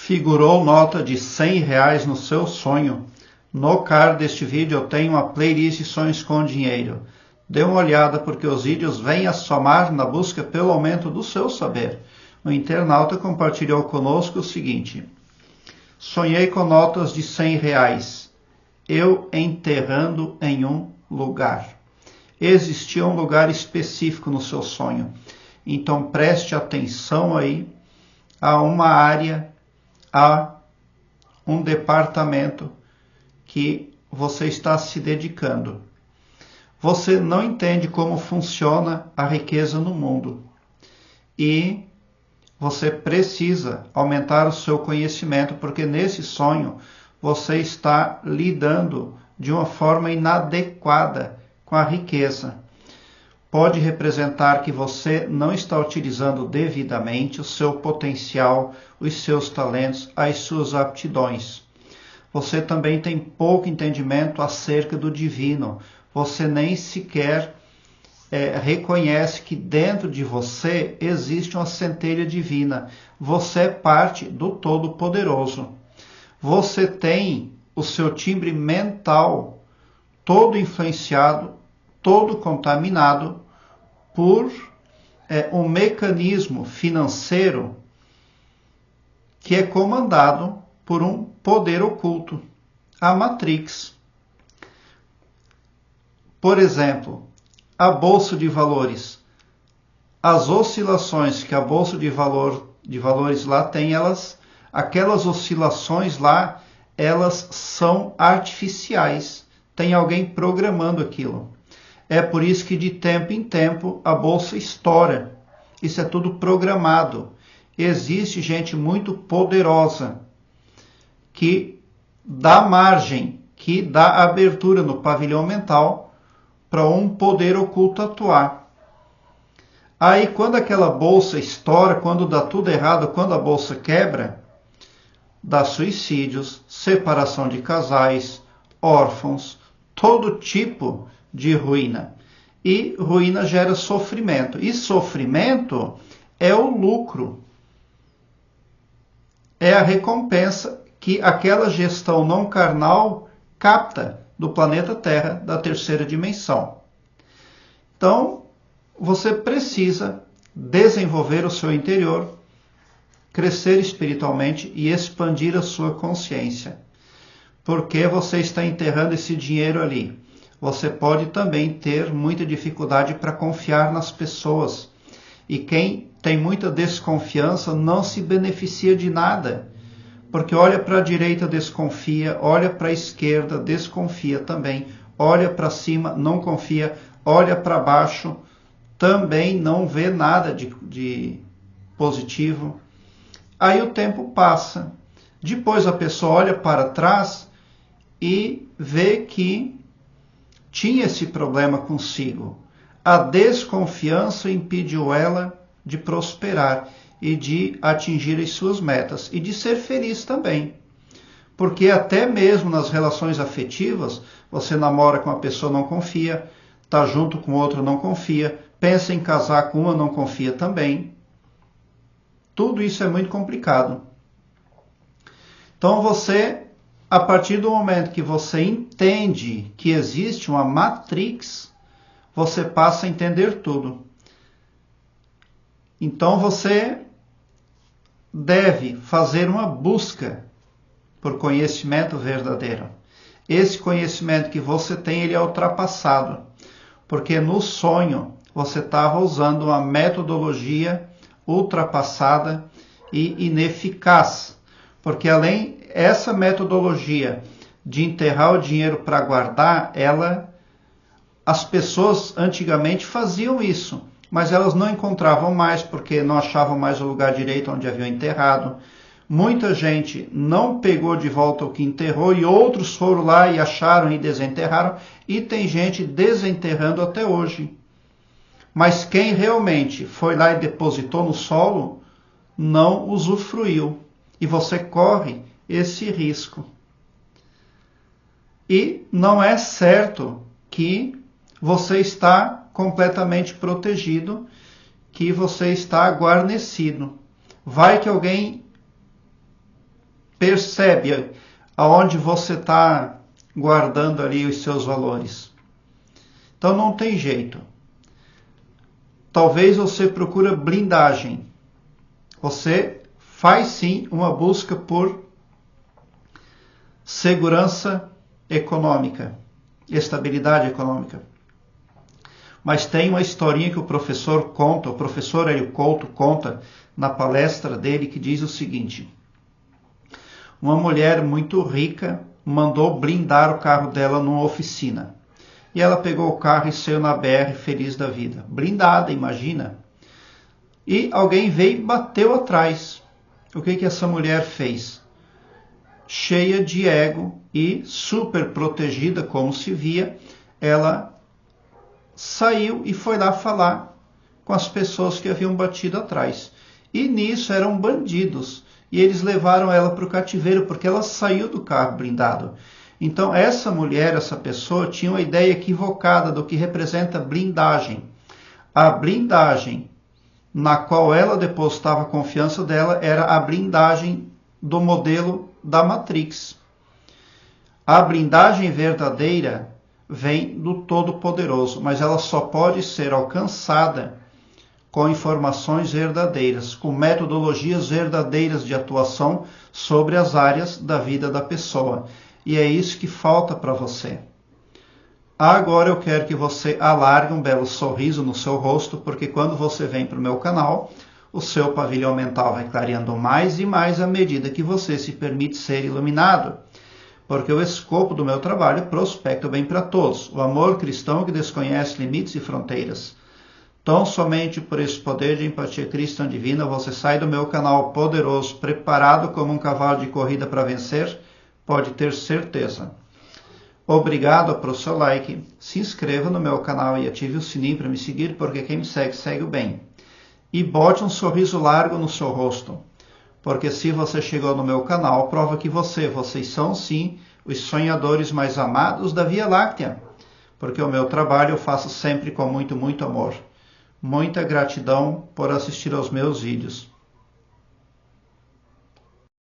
Figurou nota de R$ 100 no seu sonho? No card deste vídeo eu tenho uma playlist Sonhos com Dinheiro. Dê uma olhada porque os vídeos vêm a somar na busca pelo aumento do seu saber. O internauta compartilhou conosco o seguinte: sonhei com notas de R$ 100, eu enterrando em um lugar. Existia um lugar específico no seu sonho. Então preste atenção aí a uma área, a um departamento que você está se dedicando. Você não entende como funciona a riqueza no mundo e você precisa aumentar o seu conhecimento, porque nesse sonho você está lidando de uma forma inadequada com a riqueza. Pode representar que você não está utilizando devidamente o seu potencial, os seus talentos, as suas aptidões. Você também tem pouco entendimento acerca do divino. Você nem sequer reconhece que dentro de você existe uma centelha divina. Você é parte do Todo-Poderoso. Você tem o seu timbre mental todo influenciado, todo contaminado por um mecanismo financeiro que é comandado por um poder oculto, a Matrix. Por exemplo, a Bolsa de Valores. As oscilações que a Bolsa de Valores lá tem, aquelas oscilações lá, elas são artificiais. Tem alguém programando aquilo. É por isso que de tempo em tempo a bolsa estoura. Isso é tudo programado. Existe gente muito poderosa que dá margem, que dá abertura no pavilhão mental para um poder oculto atuar. Aí quando aquela bolsa estoura, quando dá tudo errado, quando a bolsa quebra, dá suicídios, separação de casais, órfãos, todo tipo de ruína. E ruína gera sofrimento. E sofrimento é o lucro. É a recompensa que aquela gestão não carnal capta do planeta Terra, da terceira dimensão. Então, você precisa desenvolver o seu interior, crescer espiritualmente e expandir a sua consciência. Porque você está enterrando esse dinheiro ali. Você pode também ter muita dificuldade para confiar nas pessoas. E quem tem muita desconfiança não se beneficia de nada. Porque olha para a direita, desconfia, olha para a esquerda, desconfia também, olha para cima, não confia, olha para baixo, também não vê nada de positivo. Aí o tempo passa. Depois a pessoa olha para trás e vê que tinha esse problema consigo. A desconfiança impediu ela de prosperar e de atingir as suas metas e de ser feliz também. Porque até mesmo nas relações afetivas, você namora com uma pessoa, não confia, está junto com outra, não confia, pensa em casar com uma, não confia também. Tudo isso é muito complicado. Então você, a partir do momento que você entende que existe uma matrix, você passa a entender tudo. Então você deve fazer uma busca por conhecimento verdadeiro. Esse conhecimento que você tem, ele é ultrapassado. Porque no sonho você estava usando uma metodologia ultrapassada e ineficaz. Porque além essa metodologia de enterrar o dinheiro para guardar, as pessoas antigamente faziam isso, mas elas não encontravam mais porque não achavam mais o lugar direito onde haviam enterrado. Muita gente não pegou de volta o que enterrou e outros foram lá e acharam e desenterraram, e tem gente desenterrando até hoje. Mas quem realmente foi lá e depositou no solo não usufruiu. E você corre esse risco. E não é certo que você está completamente protegido, que você está guarnecido. Vai que alguém percebe aonde você está guardando ali os seus valores. Então não tem jeito. Talvez você procure blindagem. Você faz sim uma busca por segurança econômica, estabilidade econômica. Mas tem uma historinha que o professor Hélio Couto conta na palestra dele, que diz o seguinte: uma mulher muito rica mandou blindar o carro dela numa oficina. E ela pegou o carro e saiu na BR feliz da vida. Blindada, imagina. E alguém veio e bateu atrás. O que essa mulher fez? Cheia de ego e super protegida, como se via, ela saiu e foi lá falar com as pessoas que haviam batido atrás. E nisso eram bandidos. E eles levaram ela para o cativeiro, porque ela saiu do carro blindado. Então essa mulher, essa pessoa, tinha uma ideia equivocada do que representa blindagem. A blindagem na qual ela depositava a confiança dela era a blindagem do modelo da Matrix. A blindagem verdadeira vem do Todo-Poderoso, mas ela só pode ser alcançada com informações verdadeiras, com metodologias verdadeiras de atuação sobre as áreas da vida da pessoa. E é isso que falta para você. Agora eu quero que você alargue um belo sorriso no seu rosto, porque quando você vem para o meu canal, o seu pavilhão mental vai clareando mais e mais à medida que você se permite ser iluminado. Porque o escopo do meu trabalho prospecta o bem para todos, o amor cristão que desconhece limites e fronteiras. Tão somente por esse poder de empatia cristã divina, você sai do meu canal poderoso, preparado como um cavalo de corrida para vencer, pode ter certeza. Obrigado pelo seu like, se inscreva no meu canal e ative o sininho para me seguir, porque quem me segue, segue o bem. E bote um sorriso largo no seu rosto, porque se você chegou no meu canal, prova que vocês são sim os sonhadores mais amados da Via Láctea, porque o meu trabalho eu faço sempre com muito, muito amor. Muita gratidão por assistir aos meus vídeos.